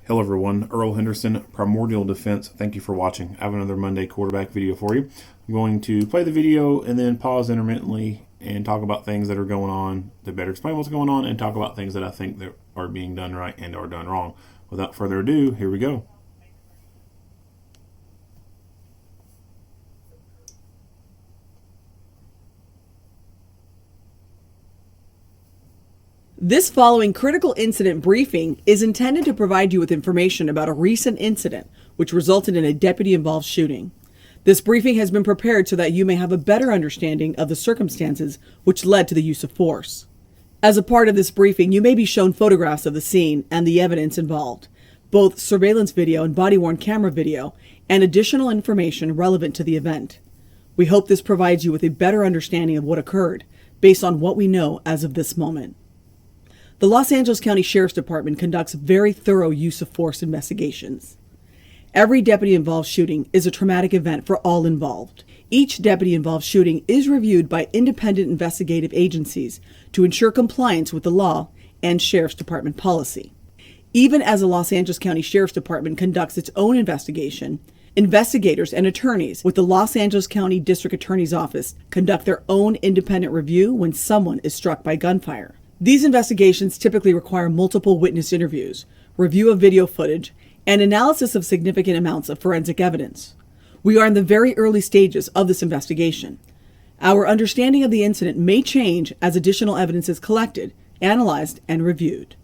Hello everyone, Earl Henderson, Primordial Defense. Thank you for watching. I have another Monday quarterback video for you. I'm going to play the video and then pause intermittently and talk about things that are going on to better explain what's going on and talk about things that I think that are being done right and are done wrong. Without further ado, here we go. This following critical incident briefing is intended to provide you with information about a recent incident which resulted in a deputy-involved shooting. This briefing has been prepared so that you may have a better understanding of the circumstances which led to the use of force. As a part of this briefing, you may be shown photographs of the scene and the evidence involved, both surveillance video and body-worn camera video, and additional information relevant to the event. We hope this provides you with a better understanding of what occurred based on what we know as of this moment. The Los Angeles County Sheriff's Department conducts very thorough use of force investigations. Every deputy-involved shooting is a traumatic event for all involved. Each deputy-involved shooting is reviewed by independent investigative agencies to ensure compliance with the law and Sheriff's Department policy. Even as the Los Angeles County Sheriff's Department conducts its own investigation, investigators and attorneys with the Los Angeles County District Attorney's Office conduct their own independent review when someone is struck by gunfire. These investigations typically require multiple witness interviews, review of video footage, and analysis of significant amounts of forensic evidence. We are in the very early stages of this investigation. Our understanding of the incident may change as additional evidence is collected, analyzed, and reviewed.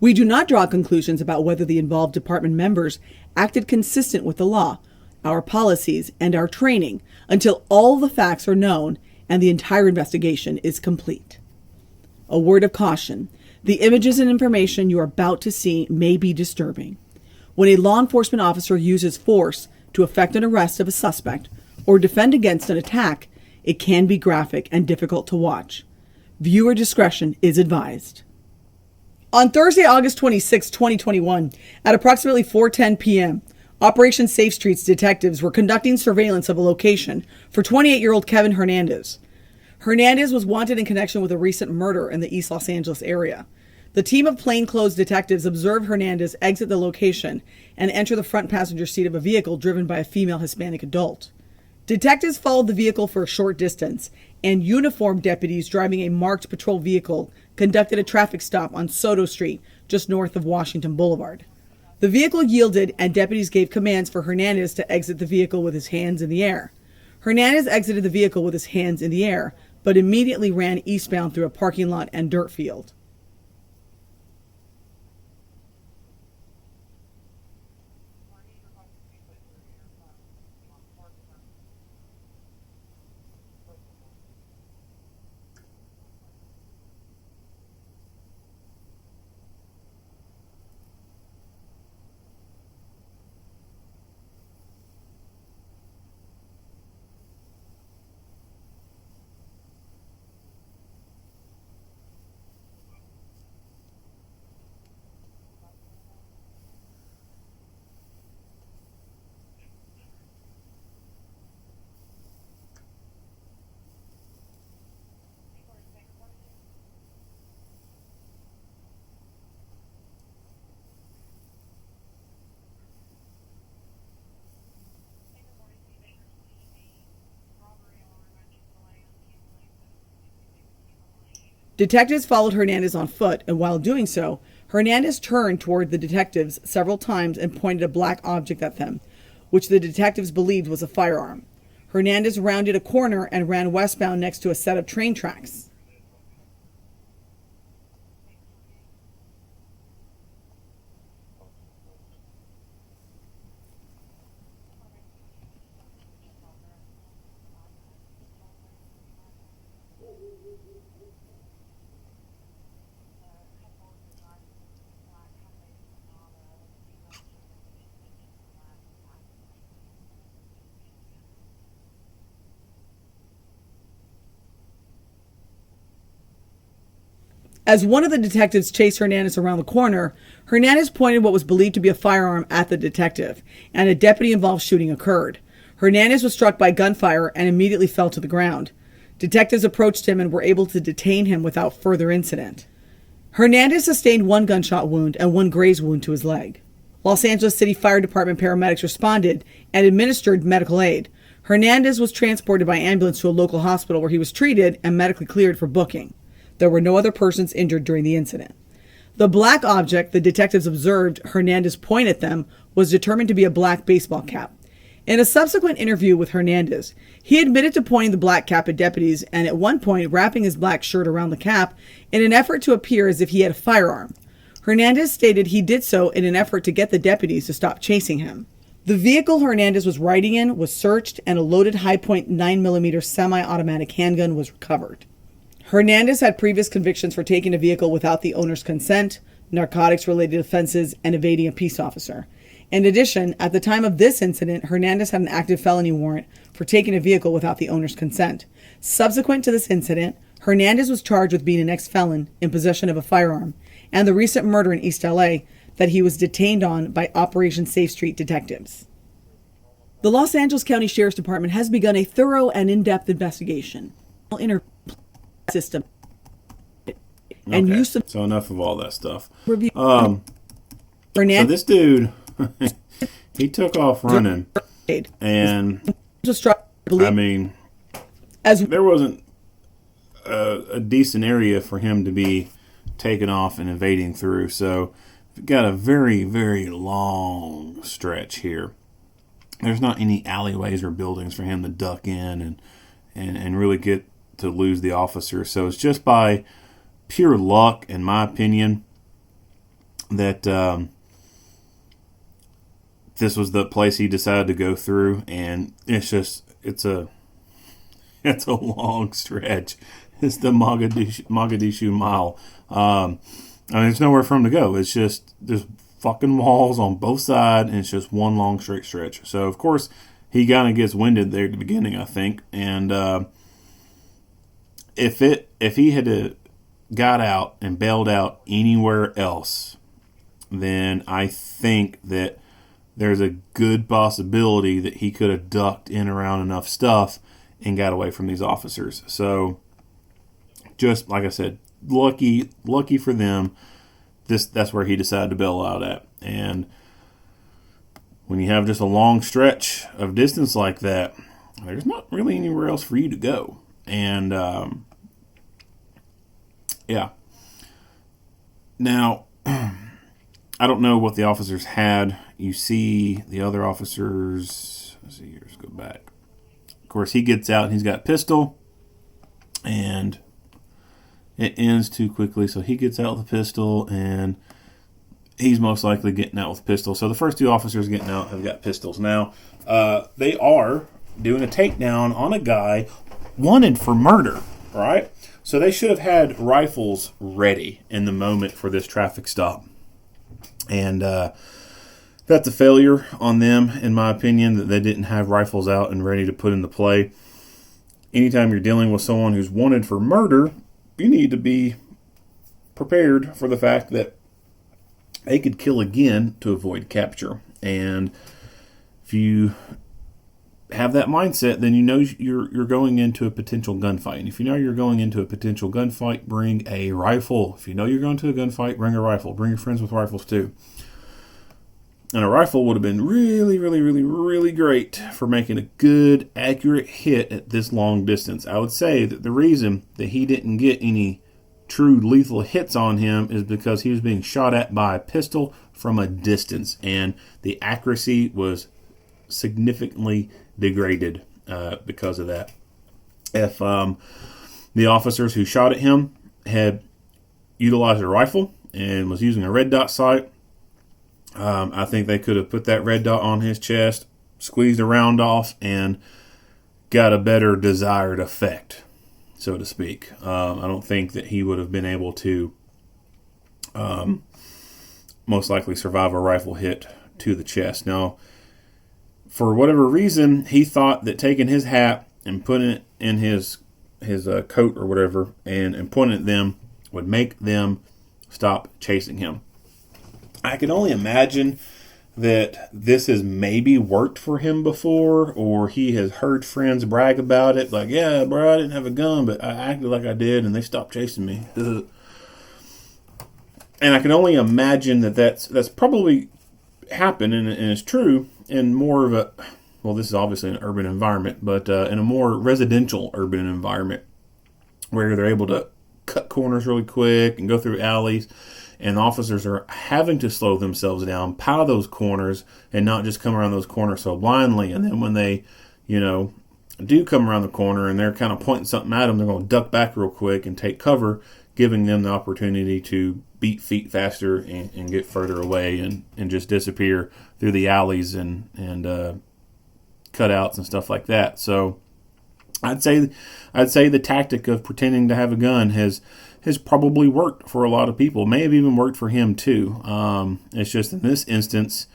We do not draw conclusions about whether the involved department members acted consistent with the law, our policies, and our training until all the facts are known and the entire investigation is complete. A word of caution: the images and information you are about to see may be disturbing. When a law enforcement officer uses force to effect an arrest of a suspect or defend against an attack, it can be graphic and difficult to watch. Viewer discretion is advised. On Thursday, August 26, 2021, at approximately 4:10 p.m., Operation Safe Streets detectives were conducting surveillance of a location for 28-year-old Kevin Hernandez. Hernandez was wanted in connection with a recent murder in the East Los Angeles area. The team of plainclothes detectives observed Hernandez exit the location and enter the front passenger seat of a vehicle driven by a female Hispanic adult. Detectives followed the vehicle for a short distance, and uniformed deputies driving a marked patrol vehicle conducted a traffic stop on Soto Street, just north of Washington Boulevard. The vehicle yielded, and deputies gave commands for Hernandez to exit the vehicle with his hands in the air. Hernandez exited the vehicle with his hands in the air, but immediately ran eastbound through a parking lot and dirt field. Detectives followed Hernandez on foot, and while doing so, Hernandez turned toward the detectives several times and pointed a black object at them, which the detectives believed was a firearm. Hernandez rounded a corner and ran westbound next to a set of train tracks. As one of the detectives chased Hernandez around the corner, Hernandez pointed what was believed to be a firearm at the detective, and a deputy-involved shooting occurred. Hernandez was struck by gunfire and immediately fell to the ground. Detectives approached him and were able to detain him without further incident. Hernandez sustained one gunshot wound and one graze wound to his leg. Los Angeles City Fire Department paramedics responded and administered medical aid. Hernandez was transported by ambulance to a local hospital where he was treated and medically cleared for booking. There were no other persons injured during the incident. The black object the detectives observed Hernandez point at them was determined to be a black baseball cap. In a subsequent interview with Hernandez, he admitted to pointing the black cap at deputies and at one point wrapping his black shirt around the cap in an effort to appear as if he had a firearm. Hernandez stated he did so in an effort to get the deputies to stop chasing him. The vehicle Hernandez was riding in was searched and a loaded Hi-Point 9mm semi-automatic handgun was recovered. Hernandez had previous convictions for taking a vehicle without the owner's consent, narcotics-related offenses, and evading a peace officer. In addition, at the time of this incident, Hernandez had an active felony warrant for taking a vehicle without the owner's consent. Subsequent to this incident, Hernandez was charged with being an ex-felon in possession of a firearm and the recent murder in East LA that he was detained on by Operation Safe Street detectives. The Los Angeles County Sheriff's Department has begun a thorough and in-depth investigation system and use of so enough of all that stuff. review. So this dude, he took off running, and I mean, there wasn't a decent area for him to be taking off and evading through. So we've got a very, very long stretch here. There's not any alleyways or buildings for him to duck in and really get to lose the officer. So it's just by pure luck, in my opinion, that this was the place he decided to go through, and it's a long stretch. It's the Mogadishu Mile. I mean, there's nowhere for him to go. It's just there's fucking walls on both sides, and it's just one long straight stretch. So of course he kind of gets winded there at the beginning, I think, and if he had got out and bailed out anywhere else, then I think that there's a good possibility that he could have ducked in around enough stuff and got away from these officers. So, just like I said, lucky for them. That's where he decided to bail out at. And when you have just a long stretch of distance like that, there's not really anywhere else for you to go. And yeah. Now, I don't know what the officers had. You see the other officers. Let's see here. Let's go back. Of course, he gets out and he's got a pistol. And it ends too quickly. So he gets out with a pistol and he's most likely getting out with a pistol. So the first two officers getting out have got pistols. Now, they are doing a takedown on a guy wanted for murder. All right? So they should have had rifles ready in the moment for this traffic stop. And that's a failure on them, in my opinion, that they didn't have rifles out and ready to put into play. Anytime you're dealing with someone who's wanted for murder, you need to be prepared for the fact that they could kill again to avoid capture. And if you have that mindset, then you know you're going into a potential gunfight. And if you know you're going into a potential gunfight, bring a rifle. If you know you're going to a gunfight, bring a rifle. Bring your friends with rifles too. And a rifle would have been really, really, really, really great for making a good, accurate hit at this long distance. I would say that the reason that he didn't get any true lethal hits on him is because he was being shot at by a pistol from a distance. And the accuracy was significantly degraded because of that. If the officers who shot at him had utilized a rifle and was using a red dot sight, I think they could have put that red dot on his chest, squeezed a round off, and got a better desired effect, so to speak. I don't think that he would have been able to most likely survive a rifle hit to the chest. Now, for whatever reason, he thought that taking his hat and putting it in his coat or whatever and pointing at them would make them stop chasing him. I can only imagine that this has maybe worked for him before, or he has heard friends brag about it. Like, yeah, bro, I didn't have a gun, but I acted like I did, and they stopped chasing me. And I can only imagine that that's probably happen, and it's true, in more of a, well, this is obviously an urban environment, but in a more residential urban environment where they're able to cut corners really quick and go through alleys, and officers are having to slow themselves down, power those corners, and not just come around those corners so blindly. And then when they, do come around the corner and they're kind of pointing something at them, they're going to duck back real quick and take cover, giving them the opportunity to beat feet faster and get further away and just disappear through the alleys and cutouts and stuff like that. So I'd say the tactic of pretending to have a gun has probably worked for a lot of people. May have even worked for him too. It's just in this instance,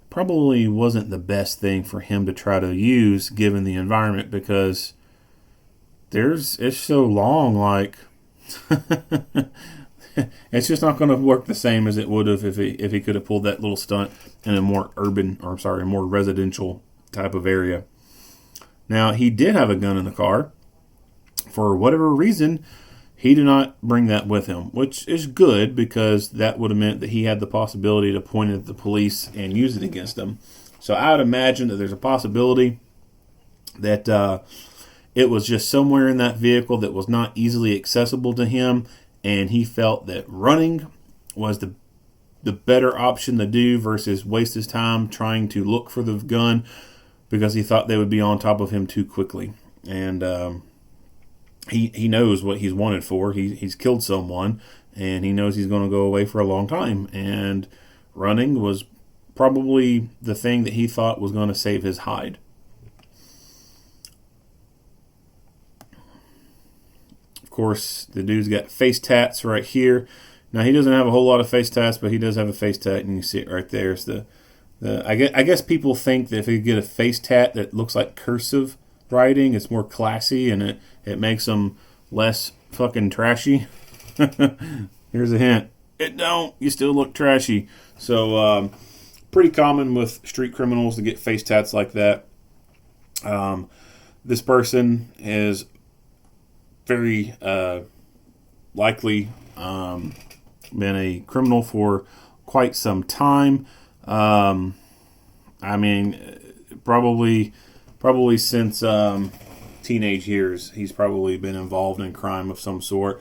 probably wasn't the best thing for him to try to use given the environment, because it's so long, like it's just not going to work the same as it would have if he could have pulled that little stunt in a more more residential type of area. Now, he did have a gun in the car. For whatever reason, he did not bring that with him, which is good, because that would have meant that he had the possibility to point it at the police and use it against them. So I would imagine that there's a possibility that it was just somewhere in that vehicle that was not easily accessible to him, and he felt that running was the better option to do versus waste his time trying to look for the gun, because he thought they would be on top of him too quickly. And he knows what he's wanted for. He's killed someone, and he knows he's going to go away for a long time. And running was probably the thing that he thought was going to save his hide. Of course, the dude's got face tats right here. Now, he doesn't have a whole lot of face tats, but he does have a face tat, and you see it right there. It's I guess people think that if you get a face tat that looks like cursive writing, it's more classy, and it makes them less fucking trashy. Here's a hint. It don't. You still look trashy. So, pretty common with street criminals to get face tats like that. This person is very likely been a criminal for quite some time. I mean, probably since teenage years, he's probably been involved in crime of some sort.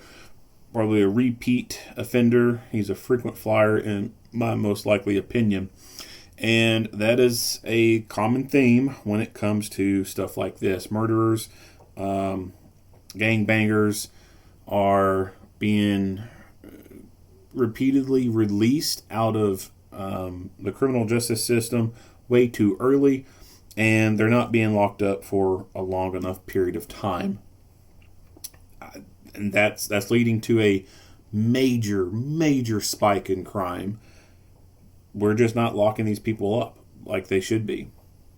Probably a repeat offender. He's a frequent flyer, in my most likely opinion. And that is a common theme when it comes to stuff like this. Murderers, gangbangers are being repeatedly released out of the criminal justice system way too early, and they're not being locked up for a long enough period of time. And that's leading to a major spike in crime. We're just not locking these people up like they should be.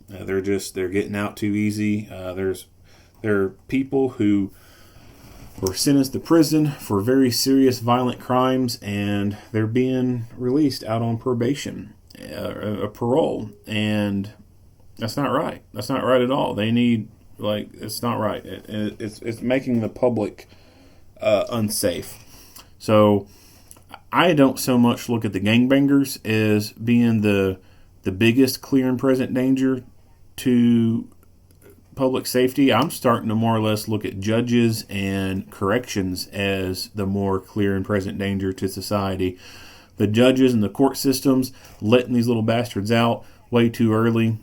They're getting out too easy. There are people who were sentenced to prison for very serious violent crimes, and they're being released out on probation, a parole, and that's not right. That's not right at all. They need, it's not right. It's making the public unsafe. So I don't so much look at the gangbangers as being the biggest clear and present danger to public safety. I'm starting to more or less look at judges and corrections as the more clear and present danger to society. The judges and the court systems letting these little bastards out way too early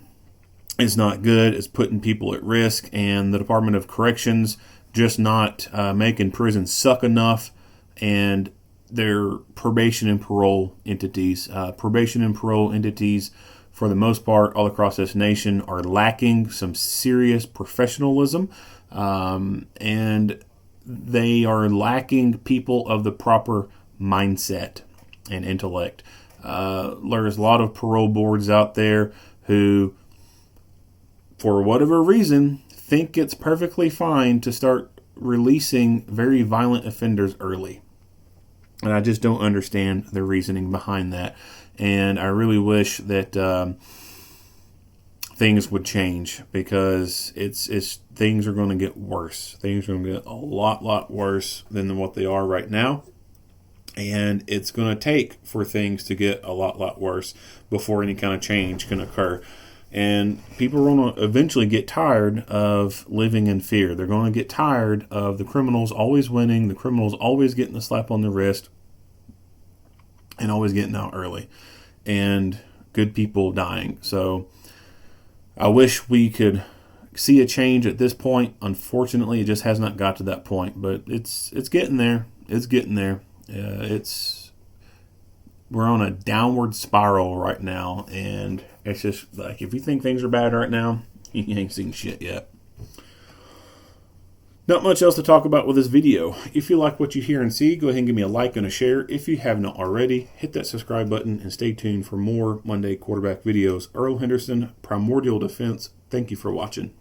is not good. It's putting people at risk, and the Department of Corrections just not making prisons suck enough, and their probation and parole entities. Probation and parole entities, for the most part, all across this nation, are lacking some serious professionalism, and they are lacking people of the proper mindset and intellect. There's a lot of parole boards out there who, for whatever reason, think it's perfectly fine to start releasing very violent offenders early. And I just don't understand the reasoning behind that. And I really wish that things would change, because it's things are going to get worse. Things are going to get a lot worse than what they are right now. And it's going to take for things to get a lot worse before any kind of change can occur. And people are going to eventually get tired of living in fear. They're going to get tired of the criminals always winning, the criminals always getting the slap on the wrist, and always getting out early, and good people dying. So I wish we could see a change at this point. Unfortunately, it just has not got to that point, but it's getting there. It's getting there. We're on a downward spiral right now, and it's just like, if you think things are bad right now, you ain't seen shit yet. Not much else to talk about with this video. If you like what you hear and see, go ahead and give me a like and a share. If you have not already, hit that subscribe button and stay tuned for more Monday quarterback videos. Earl Henderson, Primordial Defense. Thank you for watching.